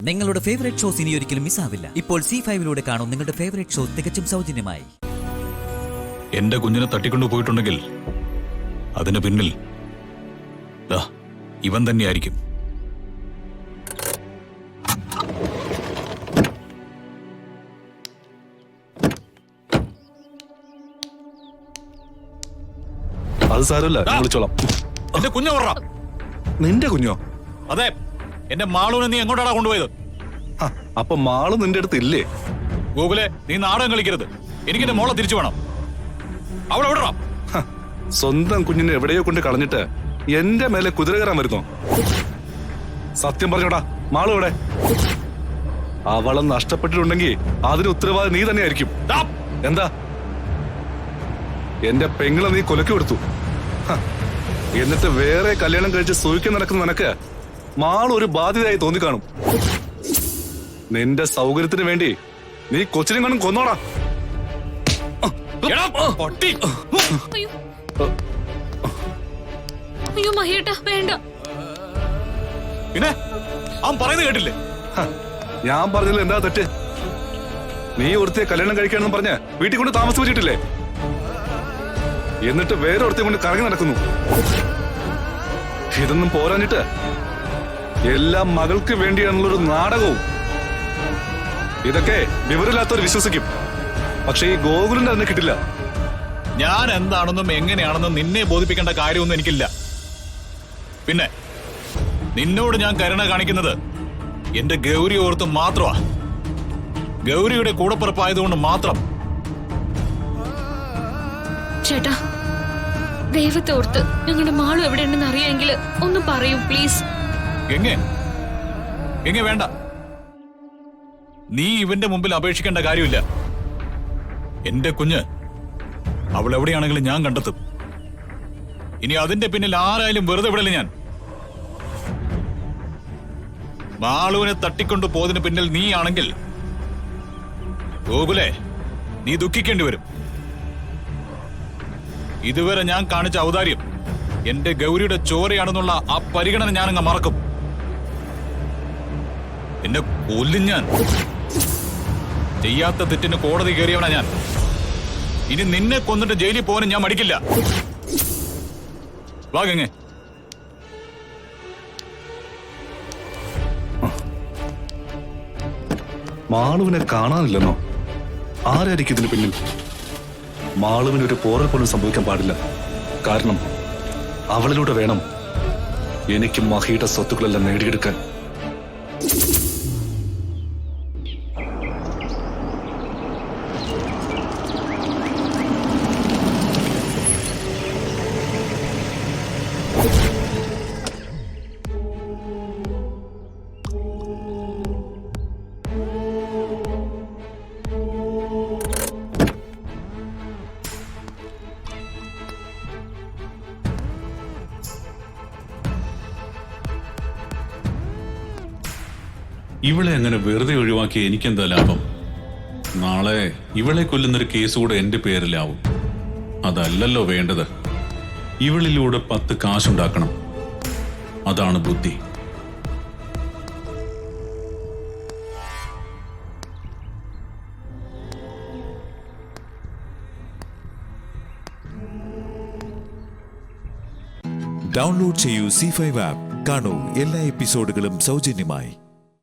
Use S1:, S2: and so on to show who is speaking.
S1: നിങ്ങളുടെ favourite shows ഇനി ഒരിക്കലും മിസ്സാവില്ല. ഇപ്പോൾ C5 കാണും നിങ്ങളുടെ ഫേവറേറ്റ് ഷോ തികച്ചും സൗജന്യമായി.
S2: എന്റെ കുഞ്ഞിനെ തട്ടിക്കൊണ്ടു പോയിട്ടുണ്ടെങ്കിൽ അതിന് പിന്നിൽ ഇവൻ തന്നെയായിരിക്കും.
S3: അത് സാരമില്ല, വിളിച്ചോളാം.
S2: എന്റെ കുഞ്ഞു പറ.
S3: നിന്റെ കുഞ്ഞോ?
S2: അതെ, എന്റെ മാളൂനെ നീ എങ്ങോട്ടാണ് കൊണ്ടുപോയത്?
S3: അപ്പൊ മാള് നിന്റെ അടുത്ത് ഇല്ലേ?
S2: ഗൂഗിളെ, നീ നാടകം കളിക്കരുത്. എനിക്ക് എന്റെ മോളെ തിരിച്ചു വേണം. അവളെ വിടറാം.
S3: സ്വന്തം കുഞ്ഞിനെ എവിടെയോ കൊണ്ട് കളഞ്ഞിട്ട് എന്റെ മേലെ കുതിര കയറാൻ വരുന്നോ? സത്യം പറഞ്ഞോടാ, മാളു എവിടെ? അവളെ നഷ്ടപ്പെട്ടിട്ടുണ്ടെങ്കിൽ അതിന് ഉത്തരവാദി നീ തന്നെയായിരിക്കും. എന്താ? എന്റെ പെങ്ങളെ നീ കൊലക്ക് കൊടുത്തു. എന്നിട്ട് വേറെ കല്യാണം കഴിച്ച് സൂയിക്കാൻ നടക്കുന്ന നിനക്ക് മാള് ഒരു ബാധ്യതയായി തോന്നിക്കാണും. നിന്റെ സൗകര്യത്തിന് വേണ്ടി നീ കൊച്ചിനെ കാണും കൊന്നോടാ.
S4: അയ്യോ മഹേട്ടാ, വേണ്ട.
S2: പിന്നെ അവൻ പറയുന്നത് കേട്ടില്ലേ?
S3: ഞാൻ പറഞ്ഞതിൽ എന്താ തെറ്റ്? നീ ഒരുത്തിയെ കല്യാണം കഴിക്കാണെന്ന് പറഞ്ഞ് വീട്ടിൽ കൊണ്ട് താമസിച്ചിട്ടില്ലേ? എന്നിട്ട് വേറെ ഒരുത്തിയെ കൊണ്ട് കറങ്ങി നടക്കുന്നു. ഇതൊന്നും പോരാഞ്ഞിട്ട് എല്ലാം മകൾക്ക് വേണ്ടിയാണുള്ളൊരു നാടകവും. ഇതൊക്കെ വിവരമില്ലാത്തവർ വിശ്വസിക്കും. പക്ഷെ ഈ ഗോകുലിന്റെ അതിനെ കിട്ടില്ല.
S2: ഞാൻ എന്താണെന്നും എങ്ങനെയാണെന്നും നിന്നെ ബോധിപ്പിക്കേണ്ട കാര്യമൊന്നും എനിക്കില്ല. പിന്നെ നിന്നോട് ഞാൻ കരുണ കാണിക്കുന്നത് എന്റെ ഗൗരി ഓർത്ത് മാത്രമാ. ഗൗരിയുടെ കൂടപ്പിറപ്പായതുകൊണ്ട് മാത്രം.
S4: ചേട്ടാ, ദൈവത്തെ ഓർത്ത് ഞങ്ങളുടെ മാളു എവിടെയുണ്ടെന്ന് അറിയാമെങ്കിൽ ഒന്ന് പറയൂ പ്ലീസ്.
S2: എങ്ങ വേണ്ട. നീ ഇവന്റെ മുമ്പിൽ അപേക്ഷിക്കേണ്ട കാര്യമില്ല. എന്റെ കുഞ്ഞ് അവൾ എവിടെയാണെങ്കിലും ഞാൻ കണ്ടെത്തും. ഇനി അതിന്റെ പിന്നിൽ ആരായാലും വെറുതെ വിടല ഞാൻ. മാളുവിനെ തട്ടിക്കൊണ്ടു പോയതിന് പിന്നിൽ നീ ആണെങ്കിൽ ഗോകുലെ, നീ ദുഃഖിക്കേണ്ടി വരും. ഇതുവരെ ഞാൻ കാണിച്ച ഔദാര്യം എന്റെ ഗൗരിയുടെ ചോരയാണെന്നുള്ള ആ പരിഗണന ഞാനങ്ങ് മറക്കും. എന്നെ കൊല്ലും ഞാൻ. ചെയ്യാത്ത തെറ്റിന് കോടതി കയറിയവനാ ഞാൻ. ഇനി നിന്നെ കൊന്നിട്ട് ജയിലിൽ പോകാനും ഞാൻ മടിക്കില്ല. വാങ്ങെ.
S3: മാളുവിനെ കാണാനില്ലെന്നോ? ആരായിരിക്കും ഇതിന് പിന്നിൽ? മാളുവിന് ഒരു പോറൽ പോലും സംഭവിക്കാൻ പാടില്ല. കാരണം അവളിലൂടെ വേണം എനിക്ക് മഹിയുടെ സ്വത്തുക്കളെല്ലാം നേടിയെടുക്കാൻ.
S5: ഇവളെ അങ്ങനെ വെറുതെ ഒഴിവാക്കി എനിക്കെന്താ ലാഭം? നാളെ ഇവളെ കൊല്ലുന്നൊരു കേസ് കൂടെ എന്റെ പേരിലാവും. അതല്ലല്ലോ വേണ്ടത്. ഇവളിലൂടെ 10 കാശുണ്ടാക്കണം. അതാണ് ബുദ്ധി.
S6: ഡൗൺലോഡ് ചെയ്യൂ C5 ആപ്പ്. കാണൂ എല്ലാ എപ്പിസോഡുകളും സൗജന്യമായി.